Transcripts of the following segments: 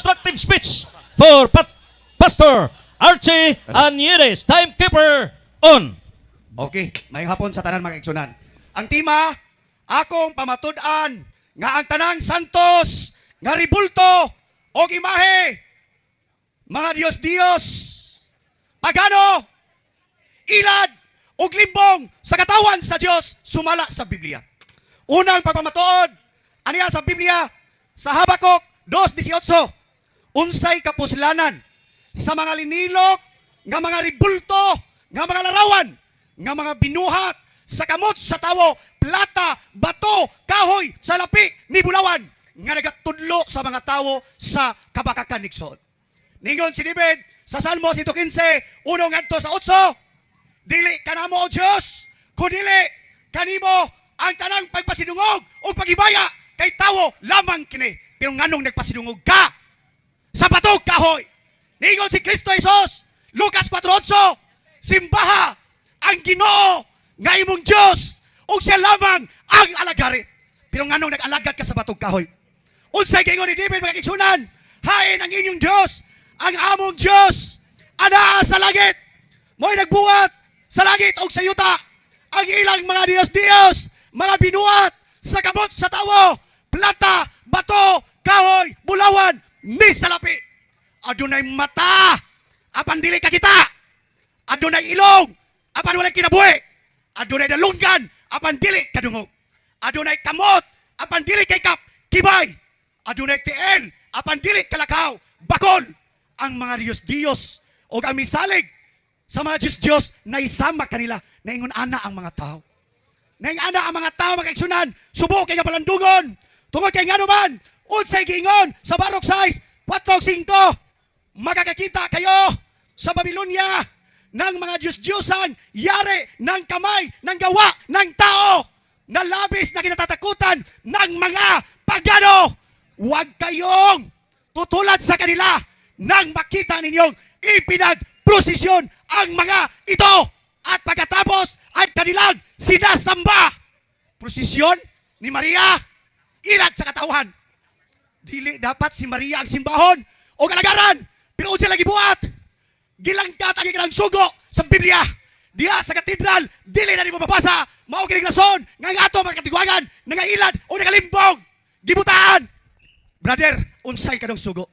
constructive speech for Pastor Archie Anieres, timekeeper on. Okay, may hapon sa tanan mga igsunan. Ang tema, akong pamatud-an nga ang tanang santos nga ribulto o imahe, mga Diyos-Diyos, pagano, ilad o limbong sa katawan sa Diyos sumala sa Biblia. Unang pagpamatuod, aniya sa Biblia, sa Habakuk 2:18, unsay kapuslanan sa mga linilok nga mga ribulto, nga mga larawan, nga mga binuhat sa kamot sa tawo, plata, bato, kahoy, salapi, ni bulawan, nga nagatudlo sa mga tawo sa kabakakan nigsoon. Ningon si David sa Salmo 115, unong ngadto sa 8, dili kanamo o Diyos, kundili kanimo ang tanang pagpasidungog o pagibaya kay tawo lamang kini. Pero nganong nagpasidungog ka sa batog kahoy? Ningon si Kristo Jesus, Lucas 4:8, simbaha ang Ginoo nga imong Diyos ug siya lamang ang alagari. Pero nganong nag-alagad ka sa batog kahoy? Unsay gingon ni David mga igsunan? Hain ang inyong Diyos, ang among Diyos anaa sa langit. Mo'y nagbuhat sa langit ug sa yuta. Ang ilang mga Diyos-Diyos, mga binuhat sa kamot sa tawo, plata, bato, kahoy, bulawan, ni salapi. Adunay mata, apan dili ka kita. Adunay ilong, apan walay kinabuhi. Adunay dalungan, apan dili kadungog. Adunay kamot, apan dili kay kibay. Adunay tiil, apan dili kalakaw, bakol. Ang mga Diyos-Diyos o ang misalig sa mga Diyos-Diyos na isama kanila, naingon ana ang mga tao. Naing ana ang mga tao makaigsunan, subo kay kapalandungon, tungod kay nga naman, unsay giingon sa Barok 6:4-5, makakakita kayo sa Babylonia ng mga Diyos-Diyosan, yari ng kamay, ng gawa, ng tao, na labis na kinatatakutan ng mga pagano. Huwag kayong tutulad sa kanila nang makita ninyong ipinagprosesyon ang mga ito at pagkatapos ay kanilang sinasamba. Prosesyon ni Maria, ilad sa katawan. Dili dapat si Maria ang simbahon o kalagaran, pero unsa lagi buhat. Gilangkat ang ikanang sugo sa Biblia. Diya sa katedral, dili na ni mababasa, mao kining rason nga ato mga katigwagan, nangailad o nangalimbong, gibutaan. Brother, unsay kanang sugo?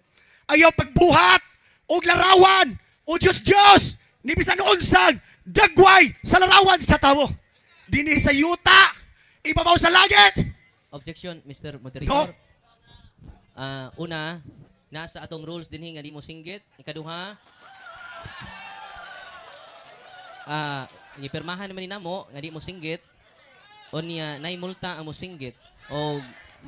Ayaw pagbuhat o larawan o Diyos-Diyos ni bisan unsang dagway sa larawan sa tawo. Dini sa yuta, ibabaw sa langit. Objection, Mr. No. Moderator. Una, nasa atong rules dinhi nga di mo singgit. Ikaduha, gipirmahan naman ni namo nga di mo singgit. O niya nay multa ang mo singgit o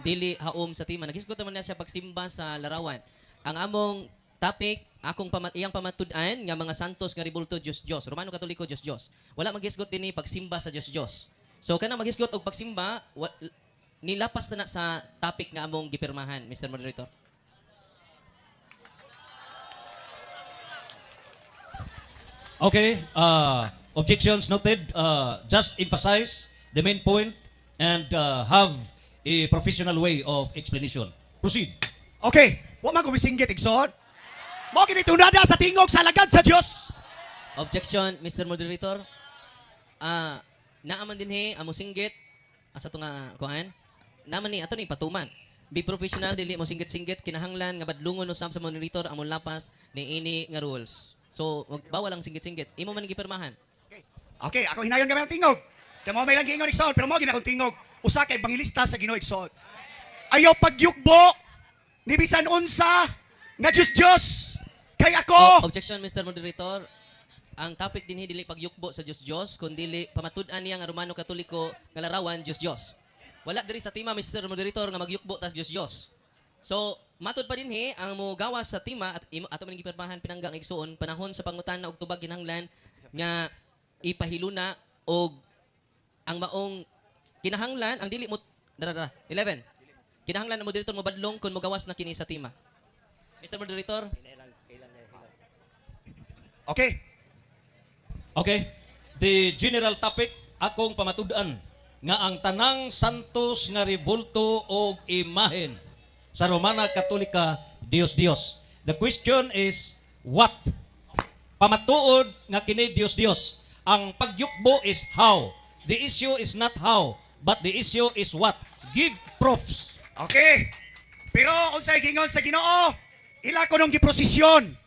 dili haom sa tima. Nagisgot naman na siya pagsimba sa larawan. Ang among topic, iyang pamatud-an nga mga santos nga ribulto Diyos-Diyos. Romano Katoliko Diyos-Diyos. Wala maghisgot dinhi pagsimba sa Diyos-Diyos. So kana maghisgot og pagsimba, nilapas na sa topic nga among gipirmahan, Mr. Moderator. Okay, objections noted. Just emphasize the main point and have a professional way of explanation. Proceed. Okay, wa man kumisinggit igsoon. Mo kini tunada sa tingog sa lagad sa Dios. Objection, Mr. Moderator. Naaman dinhi amo singgit asa to nga kuan. Naaman ni ato ni patuman. Be professional dili mo singgit-singgit kinahanglan nga badlungon usab sa moderator among lapas ni ini nga rules. So, bawal ang singgit-singgit. Imo man gipirmahan. Okay, ako hinayon kami ang tingog. Kaya mo may lang gingon igsoon, pero mo gina akong tingog. Usa kay bangilista sa Ginoo igsoon. Ayaw pagyukbo ni bisan unsa nga Diyos kay ako. Objection, Mr. Moderator. Ang topic dinhi dili pagyukbo sa Diyos kundi pamatud-an niya nga Romano Katoliko nga larawan Diyos. Wala diri sa tima, Mr. Moderator, nga magyukbo ta Diyos. So, matud pa dinhi ang mo gawas sa tima at ato man gipirmahan pinanggang igsuon panahon sa pangutan-na og tubag kinahanglan nga ipahiluna og ang maong kinahanglan ang dili mo 11. Kinahanglan ang moderator mo badlong kung mogawas na kini sa tima. Mr. Moderator. Okay. Okay. The general topic, akong pamatud-an nga ang tanang santos nga ribulto o imahen sa Romana Katolika Dios. The question is, what? Pamatuod nga kini Dios. Ang pagyukbo is how. The issue is not how, but the issue is what. Give proofs. Okay. Pero unsay gingon sa Ginoo, ila ko nung giprosesyon.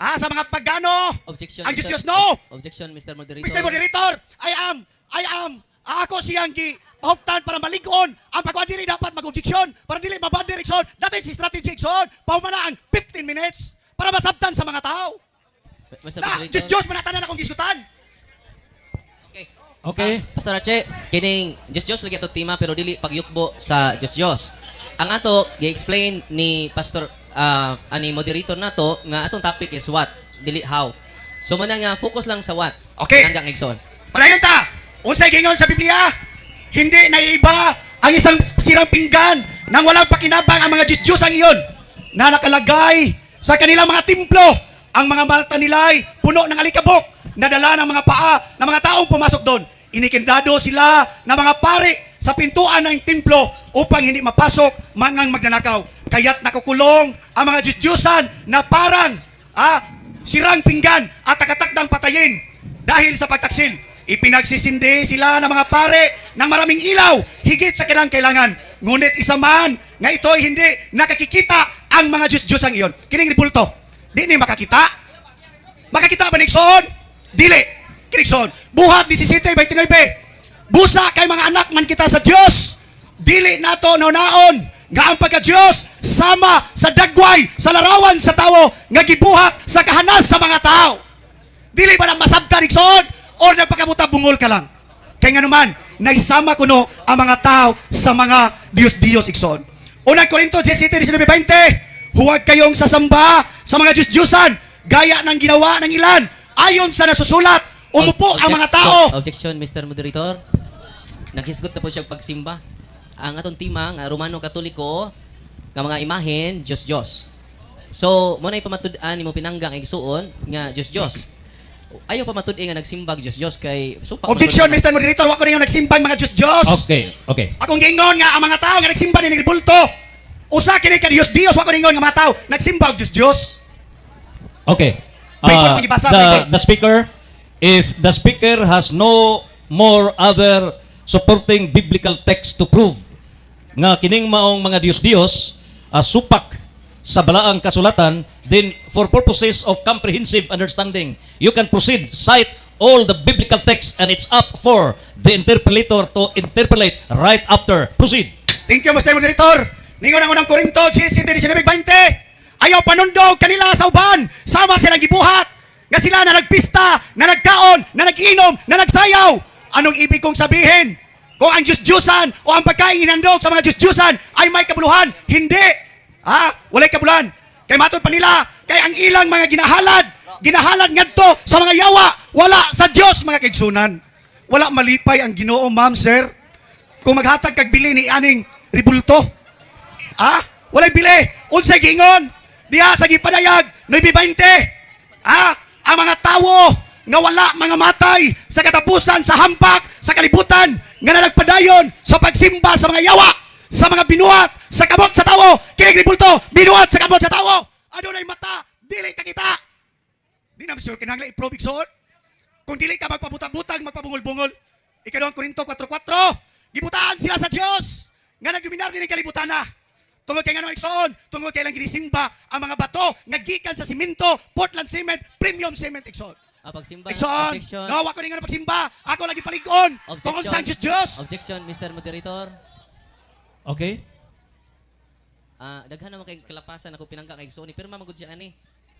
Sa mga pagano. Objection. Ang Mr. Diyos no. Objection, Mr. Moderator. Mr. Moderator, I am. Ako siyang gipahuktan para maligon. Ang pagkuhan dili dapat mag-objection para dili mabad direksyon. That is the strategic son. Pahumana ang 15 minutes para masabtan sa mga tao. Mr. Na, Moderator. Diyos manatanan akong diskutan. Okay. Okay? Pastor Archie, kining Diyos lagi ato tema pero dili pagyukbo sa Diyos. Ang ato gi-explain ni Pastor ani moderator nato nga atong topic is what, dili how. So man nga focus lang sa what. Okay. Hanggang igsoon. Palayon ta. Unsay gingon sa Biblia? Hindi naiiba ang isang sirang pinggan nang walang pakinabang ang mga Diyos ang iyon na nakalagay sa kanilang mga templo. Ang mga malta nila'y puno ng alikabok na dala ng mga paa ng mga taong pumasok doon. Inikindado sila ng mga pari sa pintuan ng templo upang hindi mapasok mangang magnanakaw. Kaya't nakukulong ang mga Diyos-Diyosan na parang sirang pinggan at takatakdang patayin dahil sa pagtaksil. Ipinagsisindi sila ng mga pare ng maraming ilaw higit sa kailangan. Ngunit isa man nga ito'y hindi nakakikita ang mga Diyos-Diyos ang iyon. Kining ripulto, di ni makakita? Makakita ba Nixon? Dili. Nixon. Buhat 17:29. Busa kay mga anak man kita sa Diyos. Dili nato naon nga ang pagka-Diyos sama sa dagway, sa larawan sa tao nga gibuhat sa kahanas sa mga tao. Dili ba na masabta Nixon? O nagpakabuta bungol ka lang? Kaya nga naman, naisama ko no ang mga tao sa mga Diyos Ikson. Unang Korinto 17:19, huwag kayong sasamba sa mga Diyos-Diyosan gaya ng ginawa ng ilan. Ayon sa nasusulat, umupo ang mga tao. Objection, Mr. Moderator. Naghisgot na po siya pagsimba. Ang atong tema nga Romano Katoliko nga mga imahen Diyos. So, mo na ipamatud-an nimo pinanggang igsuon nga Diyos. Ayaw pamatud nga nagsimbag Diyos kay supak. Objection, Mr. Moderator, wako na yung nagsimbang mga Diyos. Okay. Akong gingon nga ang mga tao nga nagsimba ni Ribulto. Usa kini ka Diyos, wako ningon nga mga tao nagsimba og Diyos. Okay. May pwede magibasa, pwede. The speaker, if the speaker has no more other supporting biblical text to prove nga kining maong mga Diyos supak sa balaang kasulatan, then for purposes of comprehensive understanding, you can proceed, cite all the biblical text, and it's up for the interpolator to interpolate right after. Proceed. Thank you, Mr. Moderator. Ningon ang unang Korinto 17:19. Ayaw panundog kanila sa uban. Sama silang gibuhat. Nga sila na nagpista, na nagkaon, na nag-inom, na nagsayaw. Anong ibig kong sabihin? Kung ang Diyos-Diyosan o ang pagkain inandog sa mga Diyos-Diyosan ay may kabuluhan, hindi. Walay kabulan. Kay matod pa nila, kay ang ilang mga ginahalad ngadto sa mga yawa, wala sa Dios mga kaigsunan. Wala malipay ang Ginoo, ma'am, sir. Kung maghatag kag bili ni aning Ribulto. Walay bili. Unsay gingon? Diha sa gipadayag, 9:20. Ang mga tawo nga wala mga matay sa katapusan sa hampak sa kalibutan nga nagpadayon sa pagsimba sa mga yawa, sa mga binuhat, sa kamot sa tawo, kinig Ribulto, binuhat sa kamot sa tawo. Adunay mata, dili ka kita. Di na sure kinahanglan i-probe Ikson. Kung dili ka magpabuta-butang, magpabungol-bungol. Ikaduhang Korinto 4:4, gibutaan sila sa Dios nga nagdominar ni kalibutan na. Tungod kay ngano Ikson, tungod kay lang ginisimba ang mga bato nga gikan sa simento, Portland cement, premium cement Ikson. Pagsimba. Ikson, Objection. no, wako ning pagsimba. Ako lagi paligon. Tungod sa Dios. Objection, Mr. Moderator. Okay. Daghan naman kay kalapasan ako pinangga kay Igsoon. Ni pirma magud siya ani.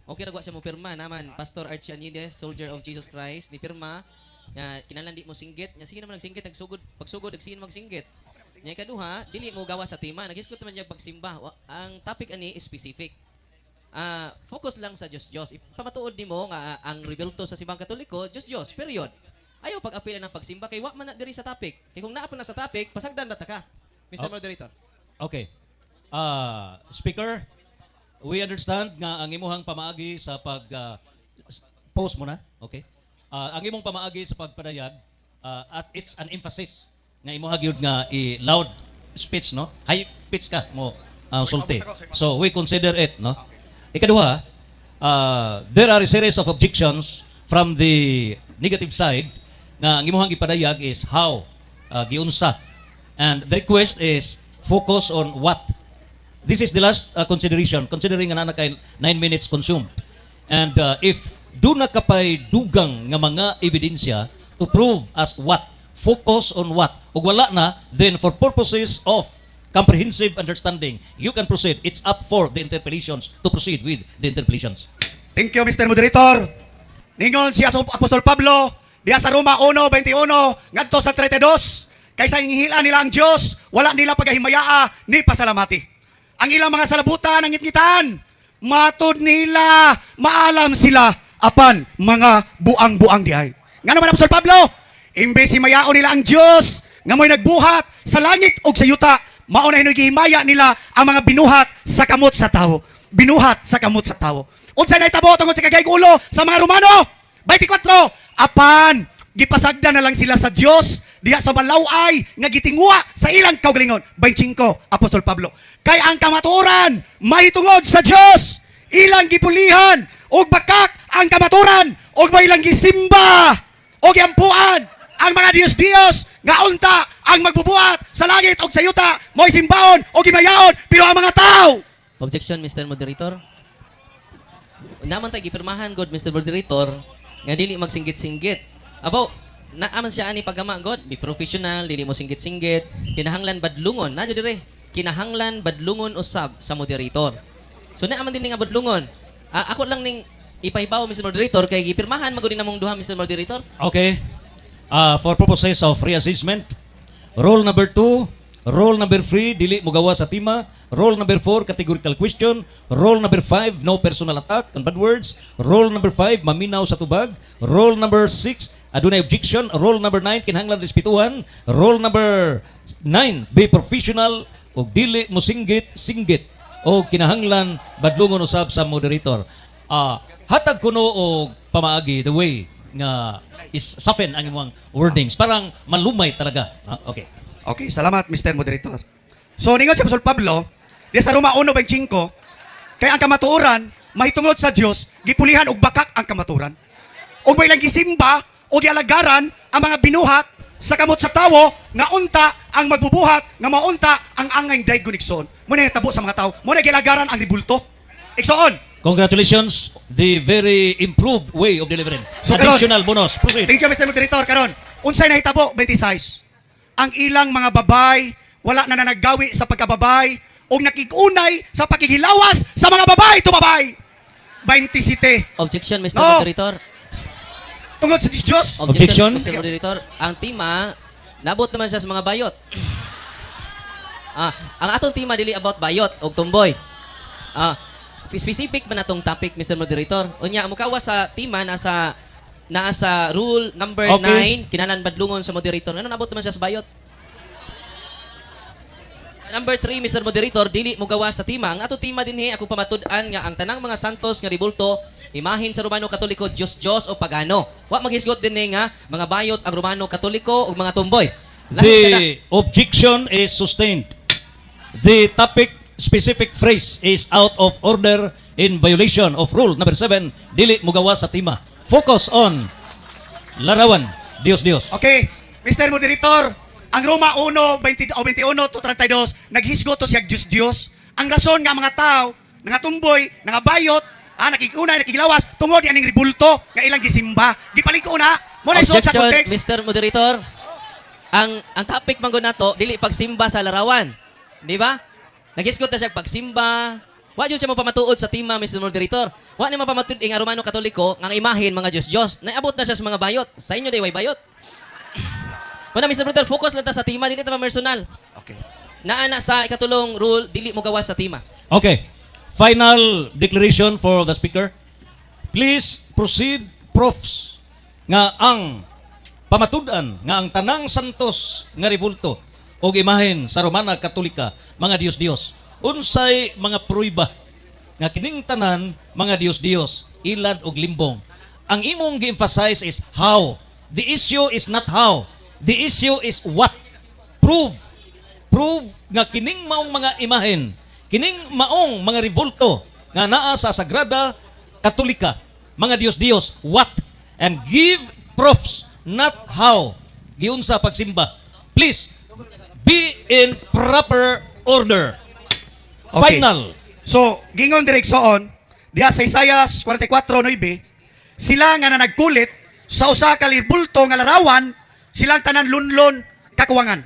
Okay ra gwa siya mo pirma naman. Pastor Archie Anides, Soldier of Jesus Christ, ni pirma. Kinahanglan di mo singgit. Nya sige naman nagsinggit pagsugod sige magsinggit. Nya ikaduha, dili mo gawa sa tema. Nagisgot naman niya pagsimba. Ang topic ani is specific. Focus lang sa Diyos. Ipamatuod nimo nga ang rebelto sa simbang Katoliko, Diyos. Period. Ayaw pag-apilan ng pagsimba kay wa man na diri sa topic. Kay kung naa pa na sa topic, pasagdan na ta ka. Mr. Moderator. Okay. Speaker, we understand nga ang imuhang pamaagi sa post mo na, okay? Ang imong pamaagi sa pagpadayag at it's an emphasis nga imuha gyud nga i-loud speech, no? High pitch ka mo sulti. So we consider it, no? Ikaduha, there are a series of objections from the negative side nga ang imuhang ipadayag is how giunsa. And the request is focus on what. This is the last consideration, considering nga na kay 9 minutes consumed. And if do na kapay dugang nga mga ebidensya to prove as what, focus on what, ug wala na, then for purposes of comprehensive understanding, you can proceed. It's up for the interpellations to proceed with the interpellations. Thank you, Mr. Moderator. Ningon si Apostol Pablo, diya sa Roma 1:21, ngadto sa 32, kaysa hinghilan nila ang Diyos, wala nila paghimayaa ni pasalamati. Ang ilang mga salabutan, ang ngitngitan, matod nila, maalam sila, apan mga buang-buang dihay. Nga naman, Apostol Pablo, imbes himayaon nila ang Diyos, nga mo'y nagbuhat sa langit o sa yuta, mauna hinugihimaya nila ang mga binuhat sa kamot sa tao. Binuhat sa kamot sa tao. Unsay nahitabo tungod sa kagaygulo sa mga Romano? 24, apan, gipasagda na lang sila sa Dios diha sa balaway nga gitingwa sa ilang kaugalingon. 25, Apostol Pablo. Kay ang kamatuoran mahitungod sa Dios, ilang gipulihan og bakak ang kamatuoran og may ilang gisimba og giampuan ang mga Dios nga unta ang magbubuhat sa langit og sa yuta mo'y simbaon o gimayaon pero ang mga tao. Objection, Mr. Moderator. Naman tayo gipirmahan, God, Mr. Moderator, nga dili magsinggit-singgit. Abaw, naaman siya ani pagama, God, be professional, dili mo singgit-singgit, kinahanglan badlungon, nadyo dire, kinahanglan badlungon usab sa moderator. So naaman din nga badlungon. Ako lang ning ipahibaw, Mr. Moderator, kay gipirmahan magud namong duha, Mr. Moderator. Okay. For purposes of reassessment, rule number 2, rule number 3, dili mo gawa sa tima. Rule number 4, categorical question. Rule number 5, no personal attack on bad words. Rule number 5, maminaw sa tubag. Rule number 6, adunay objection. Rule number 9, kinahanglan respetuhan. Rule number 9, be professional o dili mo singgit. O kinahanglan badlungon usab sa moderator. Hatag kuno og pamaagi the way nga is soften ang imong wordings. Parang malumay talaga. Okay. Okay, salamat, Mr. Moderator. So, ningon si Apostol Pablo, di sa Roma 1:25, kaya ang kamatuoran, mahitungod sa Diyos, gipulihan og bakak ang kamatuoran. Og may lang gisimba, o gialagaran, ang mga binuhat, sa kamot sa tawo, nga unta ang magbubuhat, nga maunta ang angay daygon igsoon. Muna yung tabo sa mga tao, muna gilagaran ang ribulto. Igsoon. Congratulations, the very improved way of delivering. So, Additional bonus. Proceed. Thank you, Mr. Moderator. Karon, unsay nahitabo, 26. Ang ilang mga babay, wala na naggawi sa pagkababay, o nakikunay sa pakikilawas sa mga babay to babay. 27. Objection, Mr. No. Moderator. Tungod sa Diyos. Objection? Mr. Moderator. Ang tima, nabot naman siya sa mga bayot. Ang atong tima dili about bayot o tumboy. Specific man atong topic, Mr. Moderator. Unya, mukawa sa tima nasa rule number Okay. 9, kinahanglan badlungon sa moderator. Ano nabot naman siya sa bayot? Number 3, Mr. Moderator, dili mo gawa sa tima. Ang ato tima dinhi ako pamatud-an nga ang tanang mga santos nga ribulto imahin sa Romano Katoliko Diyos o pagano. Wa maghisgot dinhi nga mga bayot ang Romano Katoliko ug mga tumboy. The objection is sustained. The topic specific phrase is out of order in violation of rule number 7, dili mo gawa sa tima. Focus on larawan. Dios. Okay, Mr. Moderator, ang Roma 1:21 to 32, naghisgot to siya Diyos. Ang rason nga mga tao, nga tumboy, nga bayot, nakikunay, nakigilawas, tungod aning ribulto, nga ilang gisimba. Gipaliko na, mo na isuot sa Objection, context. Mr. Moderator. Ang topic man gud nato dili pagsimba sa larawan. Di ba? Naghisgot na siya pagsimba. Wa jud siya mo pamatuod sa tima, Mr. Moderator. Wa ni mapamatud ang Romano Katoliko nga imahin mga Diyos. Naabot na siya sa mga bayot. Sa inyo day way bayot. Muna, Mr. Moderator, focus lang ta sa tima, dili ta personal. Okay. Naana sa ikatulong rule, dili mo gawa sa tima. Okay. Final declaration for the speaker. Please proceed, profs, nga ang pamatud-an nga ang tanang santos nga ribulto o imahin sa Romana Katolika, mga Diyos. Unsay mga pruiba nga kining tanan mga Diyos, ilad og limbong. Ang imong gi-emphasize is how. The issue is not how. The issue is what. Prove nga kining maong mga imahen kining maong mga revolto nga naa sa Sagrada Katolika, mga Dios-Dios, what? And give proofs, not how. Giunsa pagsimba. Please, be in proper order. Okay. Final. So, gingon direksoon, diha sa Isaiah 44:9, sila nga na nagkulit sa usa ka libulto nga larawan, silang tanan lunlon kakuwangan.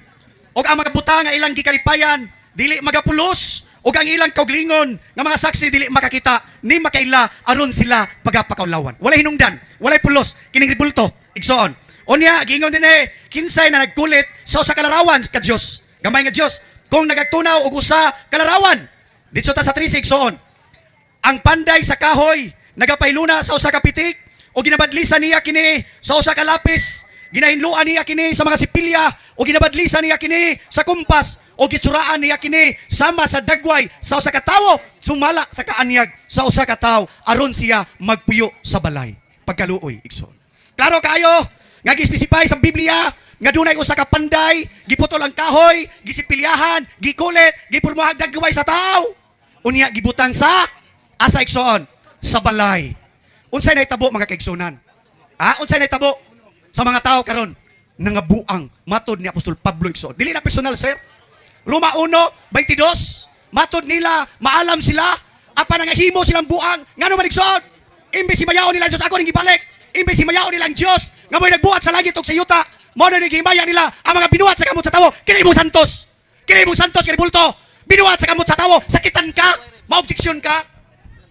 Og ang mga buta nga ilang gikalipayan, dili magapulos, og ang ilang kauglingon nga mga saksi dili makakita ni makaila aron sila pagapakaulawan. Walay hinungdan, walay pulos kining libulto igsoon. Unya gingon din kinsay na nagkulit sa usa ka larawan ka Dios, gamay nga Dios, kung nagagtunaw og usa ka larawan. Dito ta sa 3 igsoon. Ang panday sa kahoy nagapayluna sa usa ka pitik o ginabadlisan niya kini sa usa ka lapis. Ginahinluan niya kini sa mga sipilya o ginabadlisan niya kini sa kumpas o gitsuraan niya kini sama sa dagway sa usa ka tawo sumala sa kaanyag sa usa ka tawo aron siya magpuyo sa balay pagkaluoy igsoon. Klaro kayo nga gispesify sa Biblia nga dunay usa ka panday giputol ang kahoy, gisipilyahan, gikulit, gipurmuhag dagway sa tawo. Unya gibutang sa asa igsoon sa balay. Unsay nahitabo mga kaigsunan? Unsay nahitabo sa mga tao karon nangabuang matod ni Apostol Pablo igsoon. Dili na personal sir. Roma 1:22 matod nila maalam sila apan nangahimo silang buang ngano man igsoon. Imbes himayaon nila ang Dios ako ning gibalik. Imbes himayaon nila ang Dios nga mo'y nagbuhat sa langit ug sa yuta. Mao na himaya nila ang mga binuhat sa kamot sa tawo. Kini imong santos. Kini imong santos kini bulto. Binuhat sa kamot sa tawo, sakitan ka, maobjeksyon ka.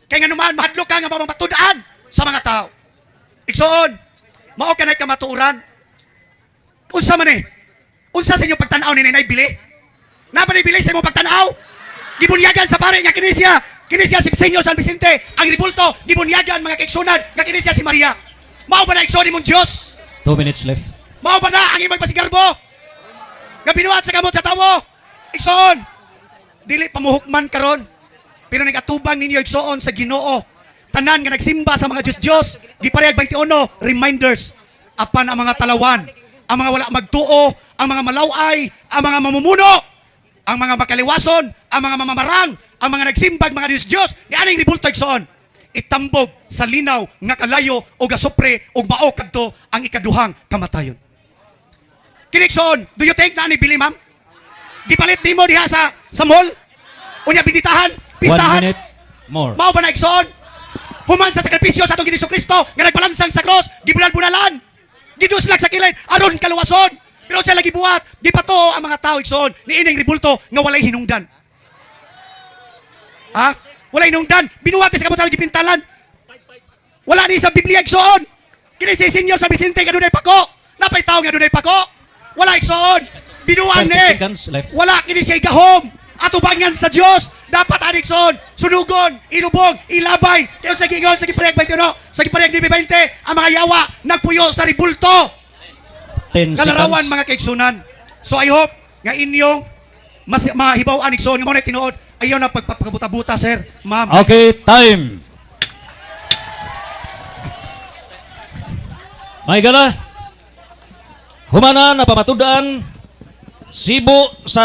Kay nga naman mahadlok ka nga mamatudan sa mga tao. Igsoon, mao kanay kamatuoran. Unsa man unsa sa inyo pagtan-aw ni Nanay Bili? Napa ni Bili sa imong pagtan-aw? Gibunyagan sa pare nga kinisya si Senyor San Vicente, ang ribulto gibunyagan mga kaigsunan nga kinisya si Maria. Mao ba na igsoon imong Dios? 2 minutes left. Mao ba na ang imong pasigarbo? Nga binuhat sa kamot sa tawo? Igsoon, dili pamuhukman karon. Pero nagatubang ninyo igsoon sa Ginoo. Tanan nga nagsimba sa mga Diyos, giparehag 21 reminders apan ang mga talawan, ang mga wala magtuo, ang mga malaway, ang mga mamumuno, ang mga makaliwason, ang mga mamamarang, ang mga nagsimbag mga Diyos, ni aning ribulto igsoon. Itambog sa linaw nga kalayo o gasopre o mao kadto ang ikaduhang kamatayon. Kinikson, do you think na ani bili ma'am? Gipalit nimo diha sa mall? Unya binitahan, 1 pistahan. minute more. Mao ba na igsoon? Human sa sakripisyo sa atong Ginoong Kristo nga nagbalansang sa cross, gibunal-bunalan. Giduslag sa kilid aron kaluwason. Pero siya lagi buhat, di pa to ang mga tao igsoon ni ining ribulto nga walay hinungdan. Walay hinungdan, binuhat sa kamot sa gipintalan. Wala ni sa Biblia igsoon. Kini si Senyor San Vicente nga dunay pako. Napay tao nga dunay pako. Wala igsoon. Binuhan 30 seconds left. Wala kini siya gahom. Atubangan sa Dios. Dapat anikson, sunugon, ilubog, ilabay. Kaya sa gingon, sa giparehag 21, sa giparehag 20, ang mga yawa nagpuyo sa ribulto. 10 Kalarawan seconds. mga kaigsunan. So I hope nga inyong mahibaw anikson nga mo na tinuod. Ayaw na pagpapakabuta-buta sir, ma'am. Okay, time. May gala. Humana na pamatudaan Sibo sa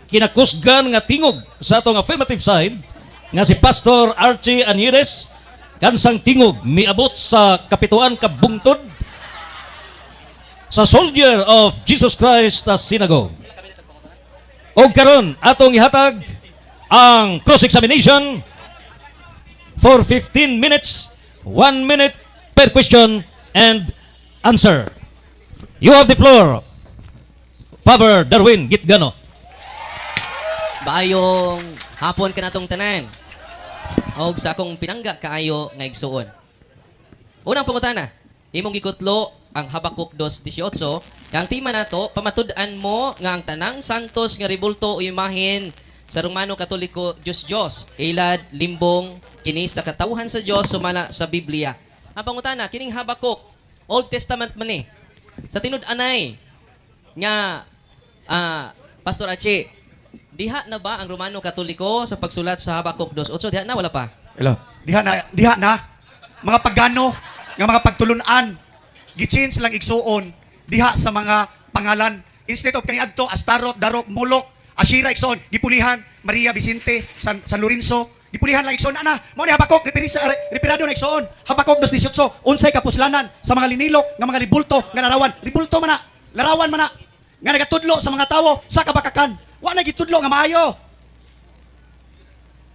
kinakusgan nga tingog sa atong affirmative side nga si Pastor Archie Anires kansang tingog miabot sa kapituan ka bungtod sa Soldier of Jesus Christ as Synagogue. O karon atong ihatag ang cross-examination for 15 minutes, 1 minute per question and answer. You have the floor, Father Darwin Gitgano. Baayong hapon ka natong tanan. Og sa akong pinangga kaayo nga igsuon. Unang pangutana, imong gikutlo ang Habakuk 2:18. Kang tema nato, pamatud-an mo nga ang tanang santos nga ribulto o imahen sa Romano Katoliko Diyos. Ilad, limbong, kini sa katawhan sa Dios sumala sa Biblia. Ang pangutana, kining Habakuk, Old Testament man ni. Sa tinud-anay nga Pastor Achi, diha na ba ang Romano Katoliko sa pagsulat sa Habakuk 2:8? Diha na, wala pa? Hello. Diha na. Mga pagano, nga mga pagtulunan, gichange lang igsuon, diha sa mga pangalan. Instead of kaniadto, Astarot, Darok, Molok, Ashira Ikson, gipulihan, Maria Vicente, San Lorenzo, gipulihan lang Ikson, ana, mo ni Habakuk, reperado na Ikson, Habakuk 2:18, unsay kapuslanan sa mga linilok, nga mga ribulto, nga larawan, ribulto man na, larawan man na, nga nagatudlo sa mga tawo, sa kabakakan, wa na gitudlo nga maayo.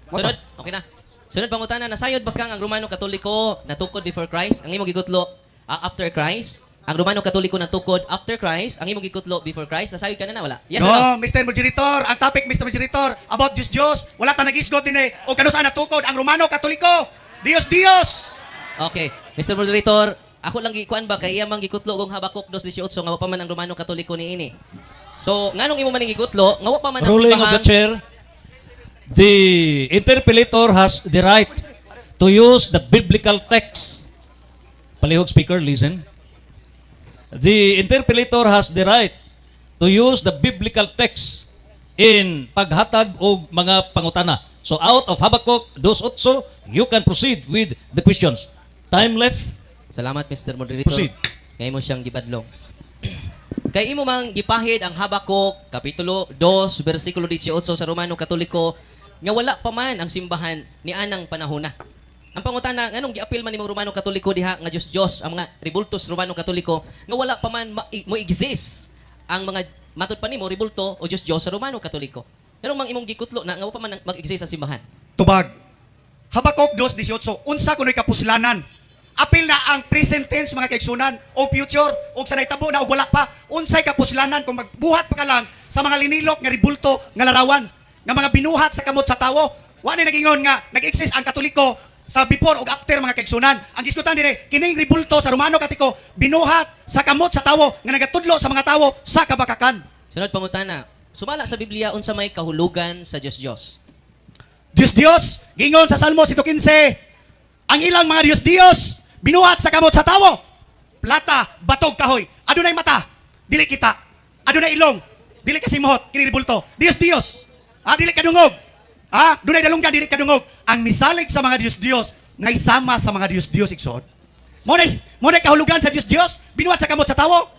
Sunod, okay na. Sunod pangutana, nasayod ba kang ang Romano Katoliko natukod before Christ? Ang imong gikutlo after Christ? Ang Romano Katoliko natukod after Christ? Ang imong gikutlo before Christ? Nasayod ka na wala? Yes or no? No, Mr. Moderator, ang topic, Mr. Moderator, about Diyos, wala ta nagisgot din eh, o kano saan natukod ang Romano Katoliko. Dios. Okay. Mr. Moderator, ako lang gikuan ba kay iyang gikutlo kung Habakuk 2:18 nga wa pa man ang Romano Katoliko niini. So, nganong imo man gikutlo, nga wa pa man ang Ruling of the simbahan. chair. The interpellator has the right to use the biblical text. Palihog speaker, listen. The interpellator has the right to use the biblical text in paghatag og mga pangutana. So out of Habakkuk 2:8, you can proceed with the questions. Time left. Salamat, Mr. Moderator. Proceed. Kaya mo siyang gibadlong. Kay imo mang gipahid ang Habakuk, Kapitulo 2, versikulo 18 sa Romano Katoliko, nga wala pa man ang simbahan ni anang panahona. Ang pangutana, nganong giapil man nimong Romano Katoliko diha nga Diyos ang mga ribultos Romano Katoliko, nga wala pa man mo exist ang mga matud pa nimo ribulto o Diyos sa Romano Katoliko. Nganong mang imong gikutlo na nga wala pa man mag-exist ang simbahan. Tubag. Habakuk 2:18, unsa kuno'y kapuslanan. Apil na ang present tense mga kaigsunan o future o sa naitabo na o wala pa. Unsay kapuslanan kung magbuhat pa ka lang sa mga linilok nga ribulto nga larawan nga mga binuhat sa kamot sa tawo. Wa ni nagingon nga nag-exist ang Katoliko sa before o after mga kaigsunan. Ang diskutan dire kining ribulto sa Romano Katoliko binuhat sa kamot sa tawo nga nagatudlo sa mga tawo sa kabakakan. Sunod pangutana, sumala sa Biblia unsa may kahulugan sa Diyos. Diyos, gingon sa Salmo 115, ang ilang mga Diyos, binuhat sa kamot sa tawo. Plata, batog kahoy. Adunay mata, dili kita. Adunay ilong, dili kasimuhot, kini ribulto. Diyos. Dili kadungog. Dunay dalunggan, dili kadungog. Ang misalig sa mga Diyos, naisama sa mga Diyos, Ikson. Monay kahulugan sa Diyos, binuhat sa kamot sa tawo.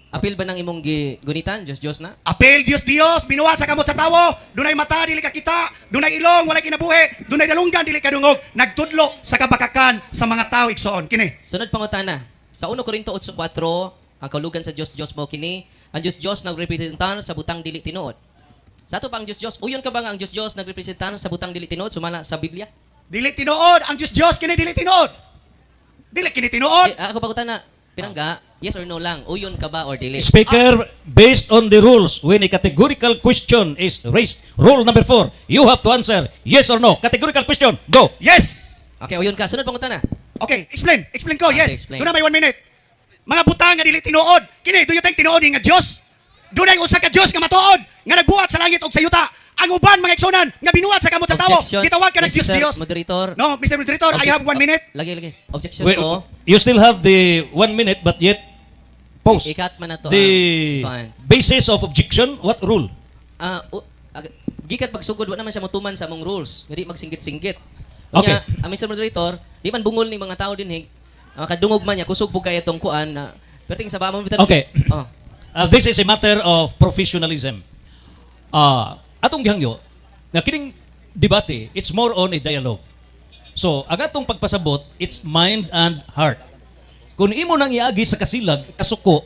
Apil ba ng imong gunitan, Diyos na? Apel, Diyos, binuhat sa kamot sa tawo. Dunay mata, dili ka kita. Dunay ilong, walay kinabuhi. Dunay dalunggan, dili kadungog. Nagtudlo sa kabakakan sa mga tao, Ikson. Kini. Sunod pangutana, sa 1 Corinto 8:4, ang kahulugan sa Diyos mo kini, ang Diyos nagrepresentar sa butang dili tinuod. Sa ato pa ang Diyos, uyon ka ba nga ang Diyos nagrepresentar sa butang dili tinuod sumala sa Biblia? Dili tinuod. Ang Diyos, kini dili tinuod. Dili kini tinuod. Ako pangutana, pinangga, yes or no lang, uyon ka ba or dili? Speaker, based on the rules, when a categorical question is raised, rule number 4, you have to answer yes or no. Categorical question, go. Yes. Okay, uyon ka. Sunod pangutana. Okay, explain. Explain ko, Okay, yes. explain. Doon na may 1 minute. Mga butang nga dili tinuod. Kini, do you think tinuod nga Diyos? Doon ay usa ka Diyos nga matuod, nga nagbuhat sa langit og sa yuta. Ang uban mga igsunan nga binuhat sa kamot sa tawo. Objection, Gitawag ka ng Mr. Diyos. Moderator. No, Mr. Moderator, I have 1 minute. Lagi. Objection Wait, ko. you still have the 1 minute, but yet pause. Ikat man na to. The basis of objection, what rule? Gikat pagsugod, wala naman siya mutuman sa among rules. Hindi magsinggit-singgit. Okay. Kanya, ang Mr. Moderator, di man bungol ni mga tao din, makadungog man niya, kusog po kayo itong kuan na, perting sa bamang bitan. Okay. Oh. This is a matter of professionalism. Atong gihangyo, nga kining debate, it's more on a dialogue. So, agatong pagpasabot, it's mind and heart. Kung imo nang iagi sa kasilag, kasuko,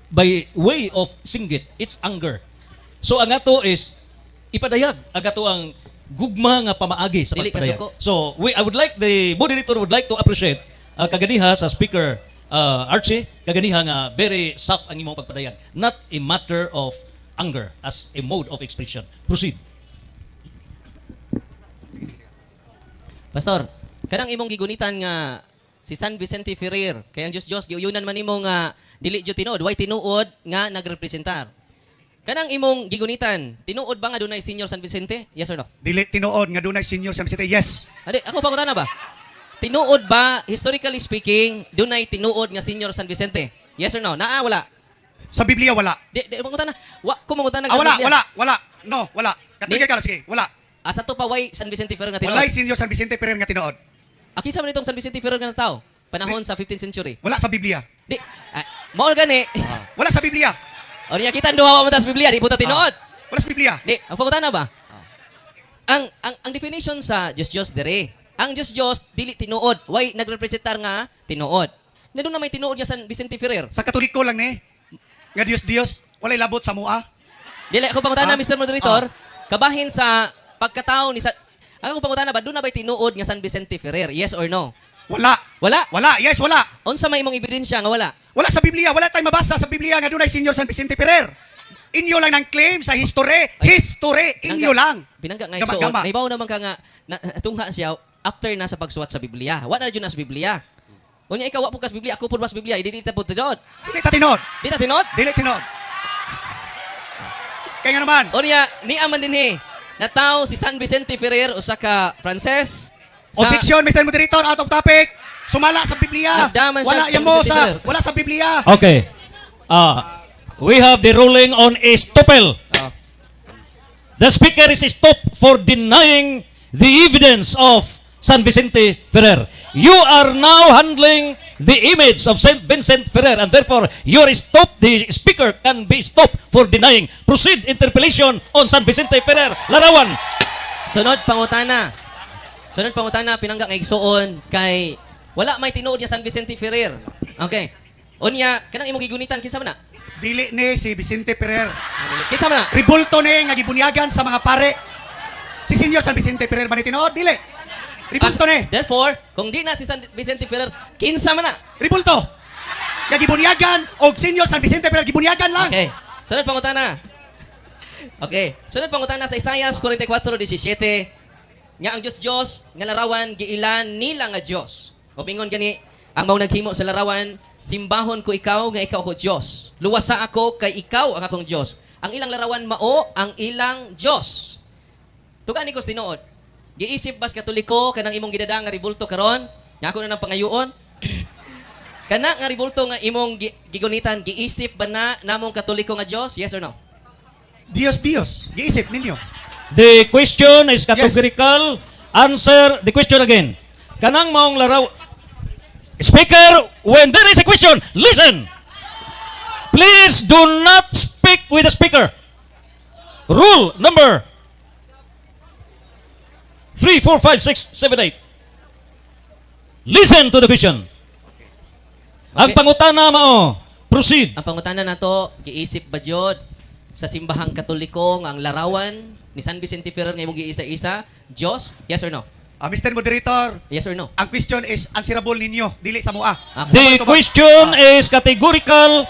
by way of singgit, it's anger. So, ang ato is, ipadayag. Agato ang gugma nga pamaagi sa Dili pagpadayag. kasuko. So, the moderator would like to appreciate kaganiha sa Speaker Archie, kaganiha nga very soft ang imong pagpadayag. Not a matter of anger as a mode of expression. Proceed. Pastor, kanang imong gigunitan nga si San Vicente Ferrer, kay ang Diyos giuyunan man nimo nga dili jud tinuod, way tinuod nga nagrepresentar. Kanang imong gigunitan, tinuod ba nga dunay Senior San Vicente? Yes or no? Dili tinuod nga dunay Senior San Vicente. Yes. Adi, ako pa na ba? Tinuod ba, historically speaking, dunay tinuod nga Senior San Vicente? Yes or no? Naa, wala. Sa Biblia wala. Di mangutan na. Kumangutan na. Wala. No, wala. Katigay ka lang, sige. Wala. Asa to pa way San Vicente Ferrer nga tinuod? Walay Senior San Vicente Ferrer nga tinuod. Akisa man itong San Vicente Ferrer nga tao? Panahon sa 15th century. Wala sa Biblia. Di, maol gani. Wala sa Biblia. O niya kita duha mo ta sa Biblia, di puta tinuod. Wala sa Biblia. Di, ang pangutana ba? Ang definition sa Diyos dire. Ang Diyos dili tinuod. Why nagrepresentar nga tinuod? Na doon na may tinuod nga San Vicente Ferrer. Sa Katoliko lang ni. Nga Dios, walay labot sa mua. Dili ako pangutana, Ah? Mr. Moderator, kabahin sa pagkatao ni sa ako pangutana ba doon na ba'y tinuod nga San Vicente Ferrer? Yes or no? Wala. Wala. Wala. Yes, wala. Unsa may imong ebidensya nga wala? Wala sa Biblia. Wala tayong mabasa sa Biblia nga doon ay Senior San Vicente Ferrer. Inyo lang ng claim sa history. History. Inyo lang. Binangga nga Gama, igsoon. gama. Naibaw naman ka nga tungha siya after na sa pagsuwat sa Biblia. Wala na dyan na sa Biblia. Unya ikaw wa po kas Biblia, ako po mas Biblia, idi ta po tinod. Dili ta tinod. Di ta tinod? Dili tinod. Kaya nga naman. Unya ni aman dinhi. Nataw si San Vicente Ferrer usa ka Frances Objection, Mr. Moderator, out of topic. Sumala sa Biblia. Nagdaman siya Wala sa yan mo Vicente sa Ferrer. wala sa Biblia. Okay. We have the ruling on estoppel. Oh. The speaker is stopped for denying the evidence of San Vicente Ferrer. You are now handling the image of Saint Vincent Ferrer and therefore you are stopped. The speaker can be stopped for denying. Proceed interpellation on San Vicente Ferrer. Larawan. Sunod pangutana. Sunod pangutana pinangga nga igsuon kay wala may tinuod nga San Vicente Ferrer. Okay. Unya kanang imong gigunitan kinsa man na? Dili ni si Vicente Ferrer. Kinsa man na? Ribulto ni nga gibunyagan sa mga pare. Si Senior San Vicente Ferrer ba ni tinuod? Dili. Ribulto ni. Therefore, kung di na si San Vicente Ferrer, kinsa man na? Ribulto. Nga gibunyagan og Senior San Vicente Ferrer gibunyagan lang. Okay. Sunod pangutana. Okay. Sunod pangutana sa Isaias 44:17 nga ang Diyos nga larawan giilan nila nga Dios. O mingon gani ang mao naghimo sa larawan, simbahon ko ikaw nga ikaw ako Dios. Luwasa ako kay ikaw ang akong Dios. Ang ilang larawan mao ang ilang Dios. Tuga ni ko tinuod. Giisip bas Katoliko kanang imong gidada nga ribulto karon? Nga ako na ng pangayuon. Kana nga ribulto nga imong gigunitan, giisip ba na namong Katoliko nga Dios? Yes or no? Dios. Giisip ninyo. The question is categorical. Answer the question again. Kanang maong laraw... Speaker, when there is a question, listen. Please do not speak with the speaker. Rule number 3, 4, 5, 6, 7, 8. Listen to the question. Ang Okay. pangutana mao, proceed. Ang pangutana nato, giisip ba jud sa simbahang Katoliko nga ang larawan ni San Vicente Ferrer nga imong giisa-isa, Dios? Yes or no? Mr. Moderator, Yes or no? ang question is answerable ninyo, dili sa mua. The question is categorical.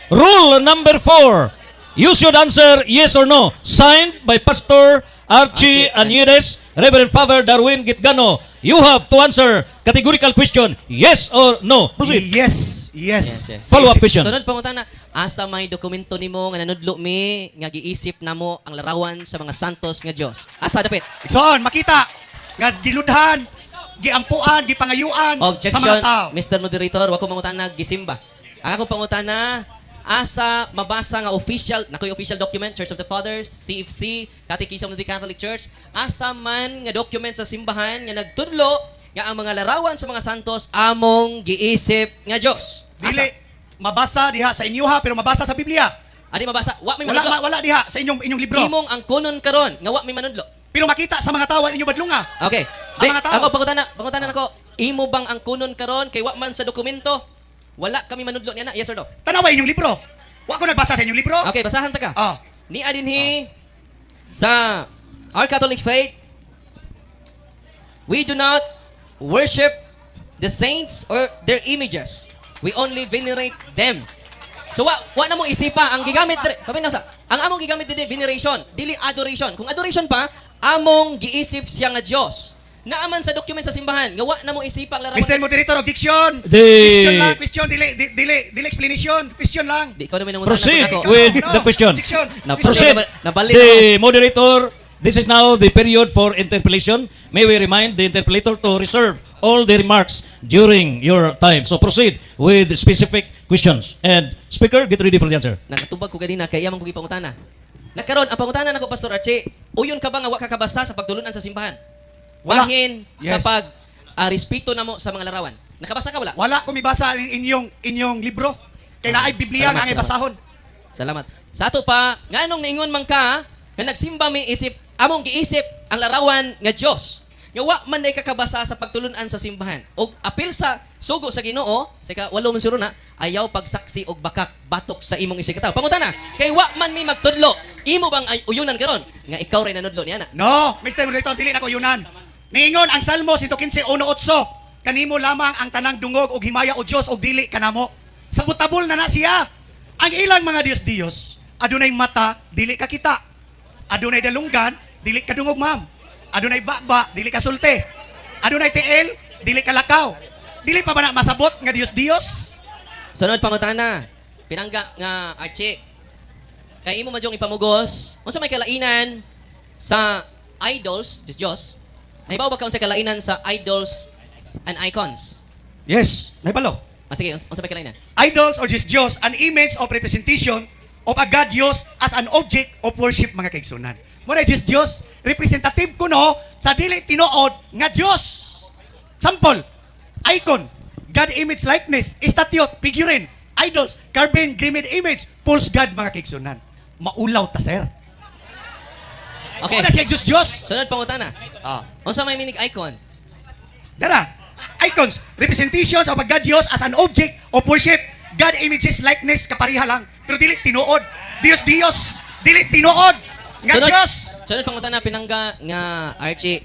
Rule number 4. You should answer yes or no. Signed by Pastor Archie Archie Anyeres, Reverend Father Darwin Gitgano. You have to answer categorical question. Yes or no. Proceed. Yes. Yes. Follow-up question. Sunod pangutana, asa may dokumento nimo nga nanudlo mi nga giisip namo ang larawan sa mga santos nga Dios? Asa dapit? Ikson, makita nga giludhan, giampuan, gipangayuan sa Objection, mga tao. Mr. Moderator, wako mangutana gisimba. Ang akong pangutana, asa mabasa nga official, nakoy official document, Church of the Fathers, CFC, Catechism of the Catholic Church, asa man nga document sa simbahan nga nagtudlo nga ang mga larawan sa mga santos among giisip nga Dios. Dili mabasa diha sa inyo ha, pero mabasa sa Biblia. Adi mabasa, wa may Wala manudlo. wala diha sa inyong libro. Imong ang kunon karon nga wa may manudlo. Pero makita sa mga tao inyo badlunga. Okay. Ang mga tao. Ako pangutana nako, imo bang ang kunon karon kay wa man sa dokumento? Wala kami manudlo niya na. Yes or no? Tanawa inyong libro. Wa ko nagbasa sa inyong libro. Okay, basahan ta ka. Oh. Ni adinhi sa our Catholic faith, we do not worship the saints or their images. We only venerate them. So wa na mo isipa ang gigamit ang among gigamit dili veneration, dili adoration. Kung adoration pa, among giisip siya nga Dios. Naaman sa document sa simbahan, nga wa na mo isipa ang larawan. Mr. Moderator, objection. The- Question, dili explanation. Question lang. Di ko naman Proceed ako. with No, the question. Objection. Proceed. Nabalit The moderator, this is now the period for interpellation. May we remind the interpellator to reserve all the remarks during your time. So proceed with specific questions. And speaker, get ready for the answer. Nakatubag ko ganina kay yaman ko gipangutana. Nakaron ang pangutana nako Pastor Archie, uyon ka ba nga wa ka kabasa sa pagtulunan sa simbahan? Wala. Bahin sa Yes. pag respeto namo sa mga larawan. Nakabasa ka wala? Wala ko mibasa inyong libro. Kay naay Biblia Salamat, nga ang ibasahon. Salamat. Sa ato pa, nganong niingon man ka nga nagsimba mi isip among giisip ang larawan nga Dios. Nga wa man day kakabasa sa pagtulunan sa simbahan. Og apil sa sugo sa Ginoo, sa ika-8 man siguro na, ayaw pagsaksi og bakak batok sa imong isig katawo. Pangutana, kay wa man mi magtudlo, imo bang uyunan karon nga ikaw ray nanudlo niya na? No, Mr. Moderator, dili na ko yunan. Niingon ang Salmo 115:1-8, kanimo lamang ang tanang dungog og himaya o Dios og dili kanamo. Sabutabol na siya. Ang ilang mga Dios adunay mata, dili ka kita. Adunay dalunggan, dili ka dungog, ma'am. Adunay baba, dili ka sulti. Adunay tiil, dili ka lakaw. Dili pa ba na masabot nga Dios? Sunod pangutana, pinangga nga Archie. Kay imo madyong ipamugos, unsa may kalainan sa idols, Diyos? Nahibaw ba ka unsa kalainan sa idols and icons? Yes, naibalo. Sige, unsa may kalainan? Idols or Dios, an image of representation of a God Dios as an object of worship, mga kaigsunan. Muna Dios, representative kuno sa dili tinuod nga Dios. Sample, icon, God image likeness, statue, figurine, idols, carving, grimmed image, false God, mga kaigsunan. Maulaw ta, sir. Okay. Muna siya Dios. Sunod pangutana. Ah. Unsa may minig icon? Dara, icons, representations of a God Dios as an object of worship. God images likeness kapariha lang, pero dili tinuod. Dios, dili tinuod nga Dios. Sunod pangutana pinangga nga Archie.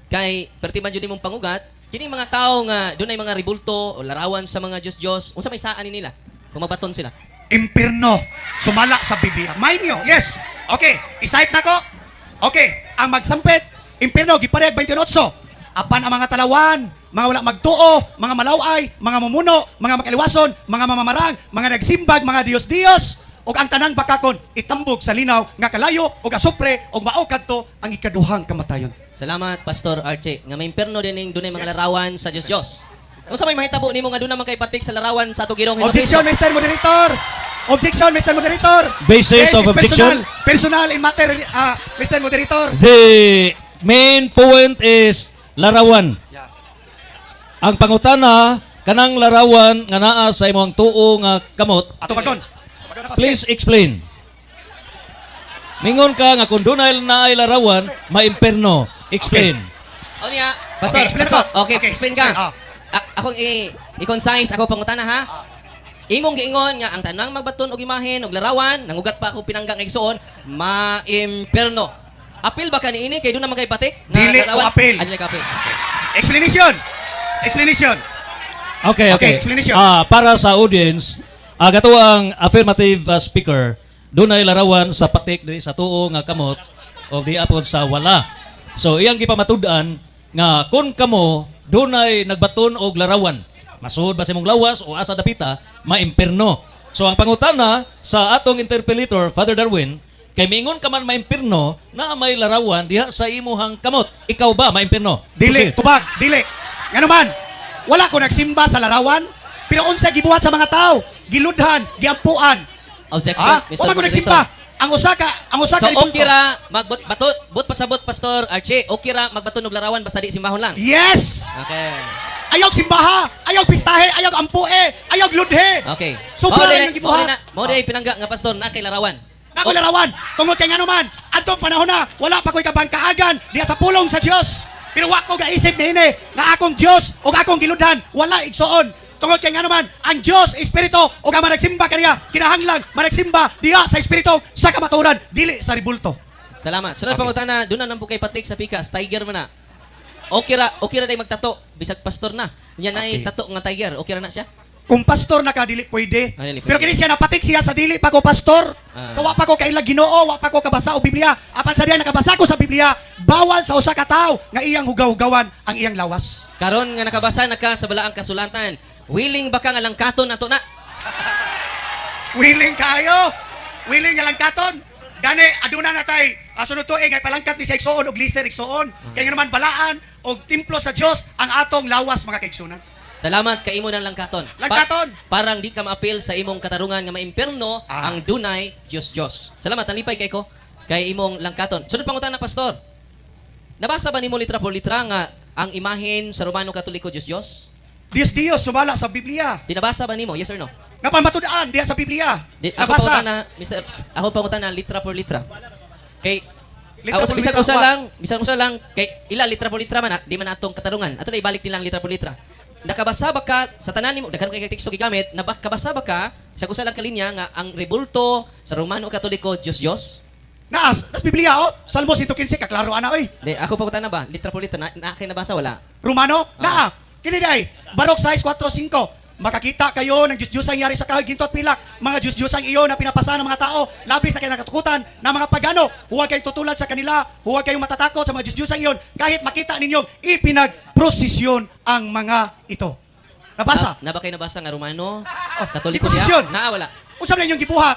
Kay pertiman jud imong pangugat, kini mga tao nga dunay mga ribulto o larawan sa mga Diyos, unsa may saan ni nila? Kung mabaton sila. Impierno, sumala sa Biblia. Mind nyo, yes. Okay, isahit na ko. Okay, ang magsampit, impierno, giparehag 28. Apan ang mga talawan, mga wala magtuo, mga malaway, mga mumuno, mga makaliwason, mga mamamarang, mga nagsimbag, mga Dios, ug ang tanang bakakon itambog sa linaw nga kalayo ug asupre ug mao kadto ang ikaduhang kamatayon. Salamat Pastor Archie. Nga may impierno din ning dunay mga Yes. larawan sa Diyos. Unsa may mahitabo nimo nga dunay man kay patik sa larawan sa atong Ginoong Objection, Mr. Moderator. Objection, Mr. Moderator. Basis Yes, of is objection. Personal in matter, Mr. Moderator. The main point is larawan. Yeah. Ang pangutana, kanang larawan nga naa sa imong tuo nga kamot, Ato pagkon. please explain. Mingon ka nga kung dunay naay larawan, maimperno. Explain. O niya, Pastor, Okay, explain Pastor. ko. Okay, Okay, explain ka. explain, Akong i-concise ako pangutana ha. Imong giingon nga ang tanang magbaton og imahen og larawan, nangugat pa ako pinanggang igsoon, maimperno. Apil ba kaniini kay do naman kay patik? Dili ko apil. Dili ka apil. Explanation. Okay. Okay, explanation. Para sa audience, gato ang affirmative speaker, dunay larawan sa patik diri sa tuo nga kamot o di apod sa wala. So iyang gipamatud-an nga kun kamo dunay nagbaton og larawan, masuod ba sa imong lawas o asa dapita, maimperno. So ang pangutana sa atong interpolator, Father Darwin, kay miingon ka man maimperno na may larawan diha sa imuhang kamot. Ikaw ba maimperno? Dili, tubag, dili. Nga naman, wala ko nagsimba sa larawan, pero unsa gibuhat sa mga tao, giludhan, giampuan. Objection, Mr. Wala ko Moderator. nagsimba. Ang usa ka So ribulto. okay ra magbot pasabot Pastor Archie, okay ra magbaton og larawan basta di simbahon lang. Yes! Okay. Ayaw simbaha, ayaw pistahe, ayaw ampue, ayaw ludhe. Okay. Sobra lang yung gibuhat. Mao day pinangga nga pastor na kay larawan. Ako larawan, tungod kay nga naman, atong panahon na, wala pa ko'y kabangkaagan diya sa pulong sa Dios. Pero wa ko gaisip niini nga akong Dios o akong giludhan, wala igsoon. Tungod kay nga naman, ang Dios espiritu o nga managsimba kaniya, kinahanglang managsimba diya sa espiritu sa kamaturan, dili sa ribulto. Salamat. Sunod Okay. pangutana, doon na nang bukay patik sa pikas, tiger man na. Okay ra day magtato, bisag pastor na. Nya na Okay. tato nga tiger, okay ra na siya. Kung pastor na ka, dili pwede. Dili pwede. Pero kini siya napatik siya sa dili pa ko pastor. So wa pa ko kailang Ginoo, wa pa ko kabasa o Biblia. Apan sa diya nakabasa ko sa Biblia, bawal sa usa ka tawo nga iyang hugaw-hugawan ang iyang lawas. Karon nga nakabasa na ka sa balaang kasulatan, willing ba ka nga langkaton nato na? Willing kayo? Willing nga lang katon? Gani, aduna na tay, sunod tuig ay palangkat ni sa igsoon o gliser igsoon. Kaya nga naman balaan o templo sa Dios ang atong lawas, mga kaigsunan. Salamat kay imo ng langkaton. Langkaton! Parang di ka maapil sa imong katarungan nga maimperno Ah. ang dunay Diyos. Salamat, nalipay kay ko kay imong langkaton. Sunod pangutana pastor. Nabasa ba nimo litra por litra nga ang imahen sa Romano Katoliko Diyos? Dios, sumala sa Biblia. Dinabasa ba nimo? Yes or no? Nga pamatudaan diya sa Biblia. Ako Nabasa. pangutana, Mr. Ako pangutana litra por litra. Kay Litra po bisag litra, usa lang kay ila litra po litra man di man atong katarungan. Ato na ibalik nilang litra po litra. Nakabasa ba ka sa tanan nimo daghan kay teksto gigamit, nakabasa ba ka sa usa lang ka linya nga ang rebulto sa Romano Katoliko Diyos? Naas, tas Biblia oh. Salmo 115 kaklaro ana oy. Di ako pa na ba? Litra po litra na akin nabasa wala. Romano, naa. Kini day, Barok 6:4-5. Makakita kayo ng Diyos-Diyos ang yari sa kahoy, ginto at pilak. Mga Diyos-Diyos ang iyo na pinapasa ng mga tao, labis na kinakatukutan ng mga pagano. Huwag kayong tutulad sa kanila, huwag kayong matatakot sa mga Diyos-Diyos ang iyon, kahit makita ninyong ipinagprosesyon ang mga ito. Nabasa? Na ba kayo nabasa nga Romano? Oh, Katoliko posisyon. Naa wala. Usap na inyong gibuhat.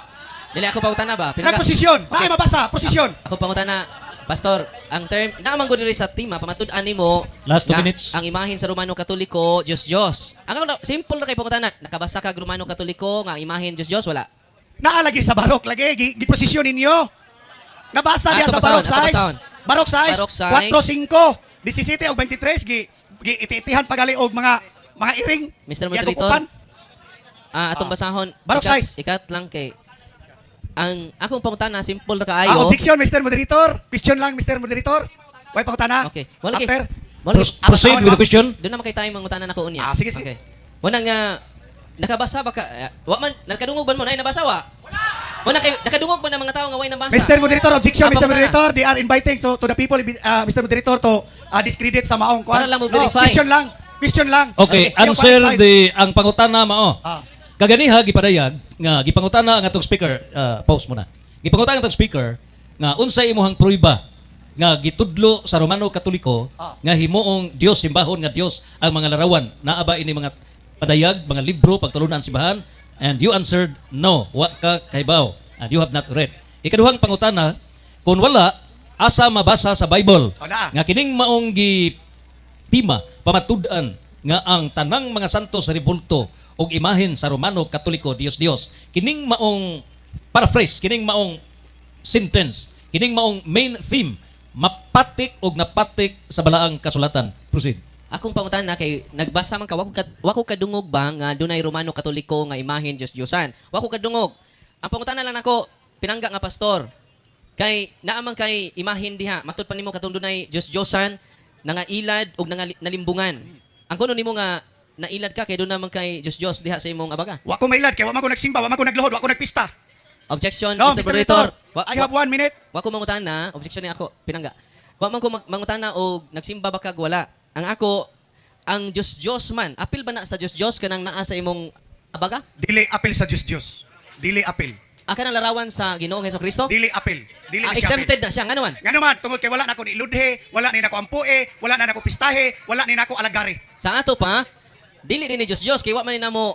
Dili ako pa na ba? Nagposisyon. Naay mabasa, posisyon. Ako pangutan na, Pastor, ang term, naman ko diri sa tima, pamatud-an mo, Last 2 na minutes. ang imahin sa Romano Katoliko, Diyos. Ang simple na kay pangutan na, nakabasa ka Romano Katoliko, nga ang imahin Diyos, wala. Naalagi sa Barok lagi, giposisyon ninyo. Nabasa diya Ato sa basahon, Barok ato 6. basahon. Barok 6, Barok 6, 4:5, 17 o 23 gi iti-itihan pagali og mga iring. Mr. Giagukupan. Moderator, atong basahon, Barok size. ikat lang kay, ang akong pangutan na, simple na kaayo. Objection, Mr. Moderator. Question lang, Mr. Moderator. Way pangutana. Okay. Wala kay, After. wala kay, Proceed with the question. doon naman kay tayo mangutanan ako unya. Sige, sige. Okay. Wala nga, nakabasa ba ka, wa man, nakadungog ba mo na, nabasa wa? Wala kay, nakadungog ba ng mga tao nga way nabasa? Mr. Moderator, objection, Apa Mr. ba na? Moderator. They are inviting to the people, Mr. Moderator, to discredit sa maong kuan. Para lang mo No, verify. question lang. Question lang. Okay, Ayaw answer pa- ang pangutana mao. Ah. Kaganiha gipadayag nga gipangutana ang atong speaker, pause muna. Gipangutana ang atong speaker nga unsay imuhang prueba nga gitudlo sa Romano Katoliko nga himuong Dios simbahon nga Dios ang mga larawan. Naa ba ini mga padayag, mga libro pagtulunan simbahan? And you answered no, wa ka kahibaw. And you have not read. Ikaduhang pangutana, kung wala, asa mabasa sa Bible O, naa. nga kining maong tima pamatud-an nga ang tanang mga santos sa rebulto og imahen sa Romano Katoliko Dios. Kining maong paraphrase, kining maong sentence, kining maong main theme mapatik og napatik sa balaang kasulatan. Proceed. Akong pangutan na kay nagbasa man ka wako kadungog ba nga dunay Romano Katoliko nga imahen Diyosan. Wako kadungog. Ang pangutan na lang nako pinangga nga pastor. Kay naamang kay imahen diha matud pa nimo katong dunay Diyosan nangailad og nalimbungan. Ang kuno nimo nga nailad ka kay doon naman kay Diyos diha sa imong abaga. Wa ko mailad kay wa man ko nagsimba, wa man ko nagluhod, wa ko nagpista. Objection, No, Mr. Mr. Moderator. Moderator. I have 1 minute. Wa ko mangutan na, objection ni ako, pinangga. Wa man ko mangutan na og nagsimba ba kag wala. Ang ako, ang Diyos man, apil ba na sa Diyos kanang naa sa imong abaga? Dili apil sa Diyos. Dili apil. Aka nang larawan sa Ginoong Hesukristo? Dili apil. Dili ni siya apil. Exempted na siya, nga naman. Nga naman, tungod kay wala na ako iludhe, wala ni nako ampue, wala na nako pistahe, wala ni nako alagari. Sa ato pa, dili din ni Diyos, kay wa man na mo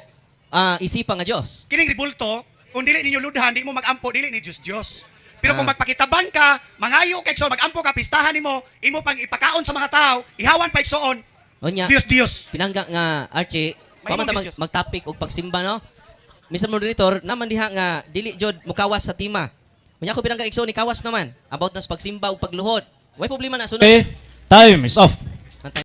isipa nga Diyos. Kining ribulto, kung dili ninyo ludhan, di mo magampo, dili ni Diyos. Pero kung Ah. magpakitabang ka, mangayo kay so magampo ka, pistahan nimo, imo pang ipakaon sa mga tao, ihawan pa igsoon, Onya, Diyos. pinangga nga Archie, May pa man ta imong Diyos. mag-topic og pagsimba no. Mr. Moderator, naman diha nga dili jud mukawas sa tima. Unya ko pinangga igsoon ni kawas naman about nas pagsimba ug pagluhod. Way problema na sunod. Okay, time is off.